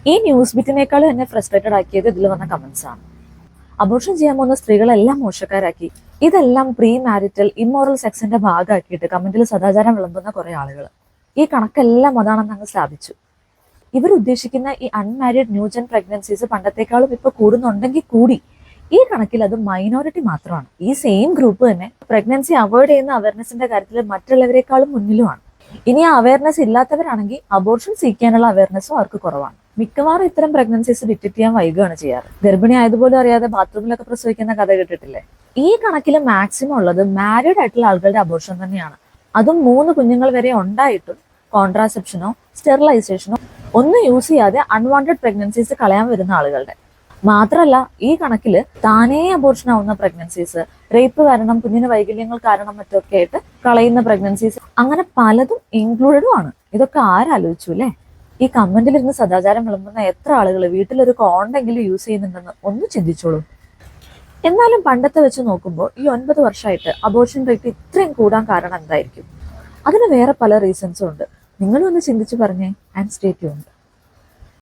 ഈ ന്യൂസ് ബിറ്റിനേക്കാളും എന്നെ ഫ്രസ്ട്രേറ്റഡ് ആക്കിയത് ഇതിൽ വന്ന കമന്റ്സ് ആണ്. അബോർഷൻ ചെയ്യാൻ പോകുന്ന സ്ത്രീകളെല്ലാം മോശക്കാരാക്കി, ഇതെല്ലാം പ്രീ മാരിറ്റൽ ഇമ്മോറൽ സെക്സിന്റെ ഭാഗമാക്കിയിട്ട് കമന്റിൽ സദാചാരം വിളമ്പുന്ന കുറെ ആളുകൾ. ഈ കണക്കെല്ലാം അതാണെന്ന് അങ്ങ് സ്ഥാപിച്ചു. ഇവർ ഉദ്ദേശിക്കുന്ന ഈ അൺമാരീഡ് ന്യൂജൻ പ്രഗ്നൻസീസ് പണ്ടത്തെക്കാളും ഇപ്പൊ കൂടുന്നുണ്ടെങ്കിൽ കൂടി ഈ കണക്കിൽ അത് മൈനോറിറ്റി മാത്രമാണ്. ഈ സെയിം ഗ്രൂപ്പ് തന്നെ പ്രഗ്നൻസി അവോയ്ഡ് ചെയ്യുന്ന അവയർനെസിന്റെ കാര്യത്തിൽ മറ്റുള്ളവരെക്കാളും മുന്നിലുമാണ്. ഇനി ആ അവയർനെസ് ഇല്ലാത്തവരാണെങ്കിൽ അബോർഷൻ സീക്കാനുള്ള അവയർനെസ്സും അവർക്ക് കുറവാണ്. മിക്കവാറും ഇത്തരം പ്രഗ്നൻസീസ് ഡിറ്റക്ട് ചെയ്യാൻ വൈകുകയാണ് ചെയ്യാറ്. ഗർഭിണി ആയതുപോലും അറിയാതെ ബാത്റൂമിലൊക്കെ പ്രസവിക്കുന്ന കഥ കേട്ടിട്ടില്ലേ? ഈ കണക്കിൽ മാക്സിമം ഉള്ളത് മാരീഡ് ആയിട്ടുള്ള ആളുകളുടെ അബോർഷൻ തന്നെയാണ്. അതും 3 കുഞ്ഞുങ്ങൾ വരെ ഉണ്ടായിട്ടും കോൺട്രാസെപ്ഷനോ സ്റ്റെറിലൈസേഷനോ ഒന്നും യൂസ് ചെയ്യാതെ അൺവാണ്ടഡ് പ്രഗ്നൻസീസ് കളയാൻ വരുന്ന ആളുകളുടെ. മാത്രമല്ല ഈ കണക്കിൽ താനേ അബോർഷൻ ആവുന്ന പ്രഗ്നൻസീസ്, റേപ്പ് കാരണം, കുഞ്ഞിന് വൈകല്യങ്ങൾ കാരണം മറ്റൊക്കെ ആയിട്ട് കളയുന്ന പ്രഗ്നൻസീസ്, അങ്ങനെ പലതും ഇൻക്ലൂഡഡും ആണ്. ഇതൊക്കെ ആരാലോചിച്ചു അല്ലേ? ഈ കമന്റിലിരുന്ന് സദാചാരം വിളമ്പുന്ന എത്ര ആളുകൾ വീട്ടിലൊരു കോണ്ടെങ്കിലും യൂസ് ചെയ്യുന്നുണ്ടെന്ന് ഒന്ന് ചിന്തിച്ചോളൂ. എന്നാലും പണ്ടത്തെ വെച്ച് നോക്കുമ്പോൾ ഈ 9 വർഷമായിട്ട് അബോർഷൻ റേറ്റ് ഇത്രയും കൂടാൻ കാരണം എന്തായിരിക്കും? അതിന് വേറെ പല റീസൺസും ഉണ്ട്. നിങ്ങളും ഒന്ന് ചിന്തിച്ചു പറഞ്ഞേ. And stay tuned.